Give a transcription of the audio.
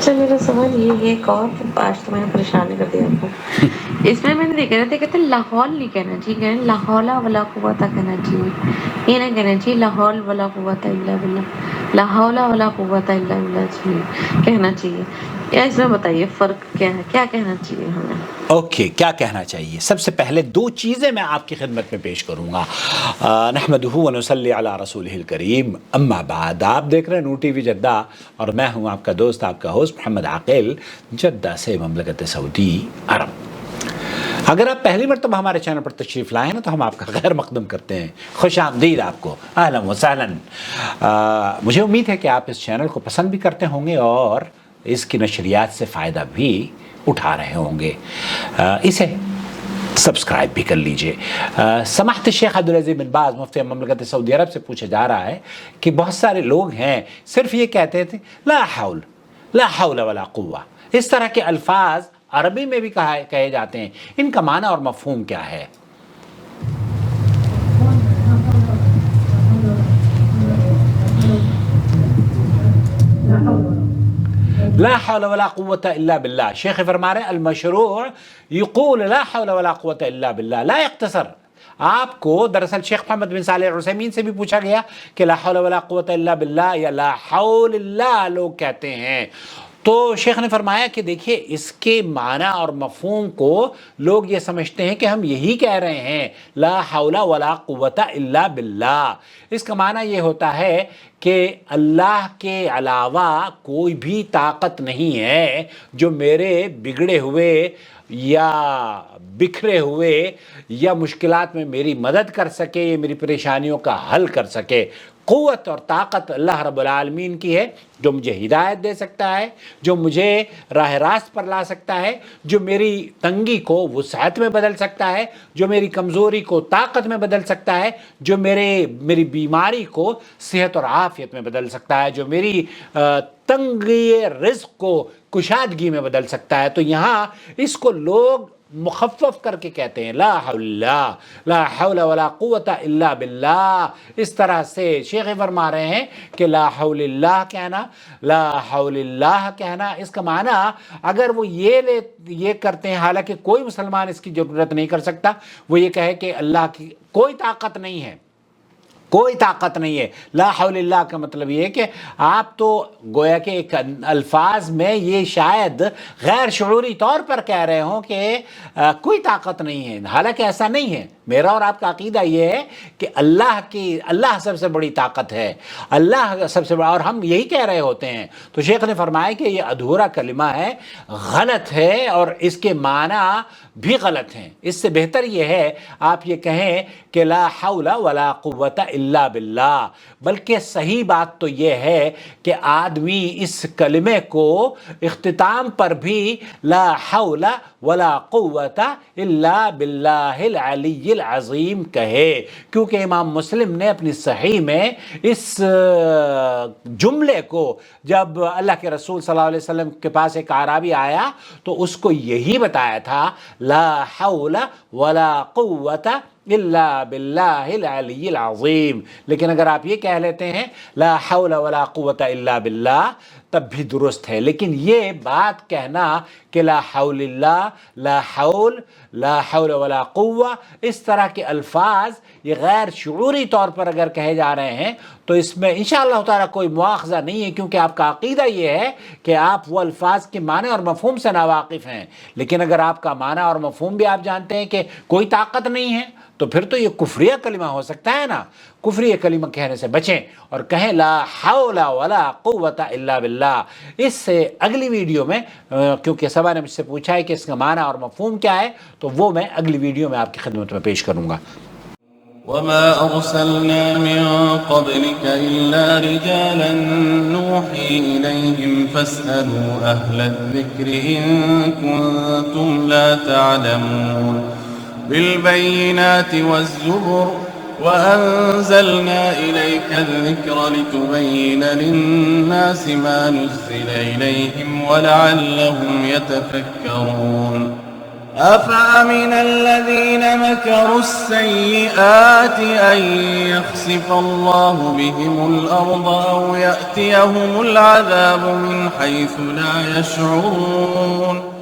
अच्छा मेरा सवाल ये है एक और आज तो मैंने परेशान कर दिया आपको। इसमें मैंने देखा था कहते लाहौल नहीं कहना चाहिए, कहना लाहौला वला कुव्वता कहना चाहिए। ये नहीं कहना चाहिए लाहौल वला कुव्वता इल्ला बिल्लाह, लाहौला वला कुव्वता इल्ला बिल्लाह चाहिए कहना चाहिए। या इसमें बताइए फ़र्क क्या है, क्या कहना चाहिए हमें? ओके क्या कहना चाहिए? सबसे पहले दो चीज़ें मैं आपकी खिदमत में पेश करूँगा। नहमदुहु व नसल्ली अला रसूलिहिल करीम, अम्मा बाद। आप देख रहे हैं नूर टीवी जद्दा और मैं हूँ आपका दोस्त, आपका होस्ट मोहम्मद आकिल, जद्दा से ममलकत सऊदी अरब। अगर आप पहली मरतबा हमारे चैनल पर तशरीफ़ लाए हैं ना तो हम आपका खैर मकदम करते हैं, खुश आमदीद आपको, अहलन व सहलन। मुझे उम्मीद है कि आप इस चैनल को पसंद भी करते होंगे और इसकी नशरियात से फ़ायदा भी उठा रहे होंगे। इसे सब्सक्राइब भी कर लीजिए। समाहत शेख अब्दुल अज़ीज़ बिन बाज़ मुफ्ती ममलकत सऊदी अरब से पूछा जा रहा है कि बहुत सारे लोग हैं सिर्फ ये कहते थे ला हौल वला कुव्वा। इस तरह के अल्फाज अरबी में भी कहे जाते हैं, इनका माना और मफ़हूम क्या है? ला हौल वला कुव्वता इल्ला बिल्लाह। शेख फरमा रहे अल-मशरूअ यक़ूल ला हौल वला कुव्वता इल्ला बिल्लाह ला यक़्तसर। आपको दरअसल शेख मोहम्मद बिन सालेह अल उसैमीन से भी पूछा गया कि ला हौल वला कुव्वता इल्ला बिल्लाह या ला हौल इल्ला लोग कहते हैं, तो शेख ने फरमाया कि देखिए इसके माना और मफ़हूम को लोग ये समझते हैं कि हम यही कह रहे हैं ला हौला वला कुव्वता इल्ला बिल्लाह। इसका माना ये होता है कि अल्लाह के अलावा कोई भी ताकत नहीं है जो मेरे बिगड़े हुए या बिखरे हुए या मुश्किलात में मेरी मदद कर सके, या मेरी परेशानियों का हल कर सके। क़ुव्वत और ताकत अल्लाह रब्बुल आलमीन की है, जो मुझे हिदायत दे सकता है, जो मुझे राह रास्त पर ला सकता है, जो मेरी तंगी को वुसअत में बदल सकता है, जो मेरी कमज़ोरी को ताकत में बदल सकता है, जो मेरी बीमारी को सेहत और आफ़ियत में बदल सकता है, जो मेरी तंगी रिज़्क़ को कुशादगी में बदल सकता है। तो यहाँ इसको लोग मुखफ़फ़ करके कहते हैं ला हौला वला कुव्वता इल्ला बिल्लाह। इस तरह से शेख फरमा रहे हैं कि ला हौलिल्लाह कहना, ला हौलिल्लाह कहना, इसका माना अगर वो ये करते हैं, हालांकि कोई मुसलमान इसकी ज़रूरत नहीं कर सकता, वो ये कहे कि अल्लाह की कोई ताकत नहीं है, कोई ताकत नहीं है। ला हौलिल्लाह का मतलब ये है कि आप तो गोया के एक अल्फाज में ये शायद गैर शऊरी तौर पर कह रहे हों कि कोई ताकत नहीं है, हालांकि ऐसा नहीं है। मेरा और आपका अकीदा ये है कि अल्लाह सबसे बड़ी ताकत है, अल्लाह सबसे बड़ा, और हम यही कह रहे होते हैं। तो शेख ने फरमाया कि ये अधूरा कलिमा है, गलत है और इसके माना भी गलत हैं। इससे बेहतर ये है आप ये कहें कि ला हौला वला कुव्वता इल्ला बिल्लाह। बल्कि सही बात तो ये है कि आदमी इस कलिमे को इख्तिताम पर भी ला हौला वला कुव्वता इल्ला बिल्लाहिल अलिय्यिल अज़ीम कहे, क्योंकि इमाम मुस्लिम ने अपनी सही में इस जुमले को, जब अल्लाह के रसूल सल्लल्लाहु अलैहि वसल्लम के पास एक आराबी आया तो उसको यही बताया था ला हौला वला कुव्वता इल्ला बिल्लाहिल अलिय्यिल अज़ीम। लेकिन अगर आप ये कह लेते हैं ला हौला वला कुव्वता इल्ला बिल्लाह तब भी दुरुस्त है। लेकिन ये बात कहना कि ला हौलिल्लाह, ला हौल वला कुव्वा, इस तरह के अल्फाज ये गैर शऊरी तौर पर अगर कहे जा रहे हैं तो इसमें इंशाअल्लाह ताला कोई मुआखज़ा नहीं है, क्योंकि आपका अकीदा ये है कि आप वो अल्फाज के माने और मफ़हूम से नावाकिफ़ हैं। लेकिन अगर आपका माना और मफ़हूम भी आप जानते हैं कि कोई ताकत नहीं है, तो फिर तो ये कुफ्रिया कलिमा हो सकता है ना। कुफ्रिया कलिमा कहने से बचें और कहें ला हौला वला कुव्वता इल्ला बिल्लाह। इससे अगली वीडियो में, क्योंकि सबा ने मुझसे पूछा है कि इसका माना और मफ़हूम क्या है, तो वो मैं अगली वीडियो में आपकी खिदमत में पेश करूँगा। वमा अर्सलना मिन क़ब्लिका इल्ला रिजालन नूही इलैहिम फस्अलू अहला ज़िक्रि इन कुंतुम ला तअलमून बिलबय्यिनाति वज़्ज़ुबुर वअंज़लना इलैका الذिक्र लितुबय्यिन लिन्नासि मा नुज़्ज़िल इलैहिम वलअल्लहुम यतफ़क्करून। ओके क्या कहना चाहिए? सबसे पहले दो चीज़ें मैं आपकी खिदमत में पेश करूँगा। पहली चीज़ ये कि आप तो गोया के एक अल्फाज में ये शायद गैर शऊरी तौर पर कह रहे हों कि कोई ताकत नहीं है, हालांकि ऐसा नहीं है। मेरा और आपका अकीदा ये है कि अल्लाह सबसे बड़ी ताकत है, अल्लाह सबसे बड़ा, और हम यही कह रहे होते हैं। तो शेख ने फरमाया कि देखिए इसके माना और मफ़हूम को लोग أفأمن الذين مكروا السيئات أن يخسف الله بهم الأرض أو يأتيهم العذاب من حيث لا يشعرون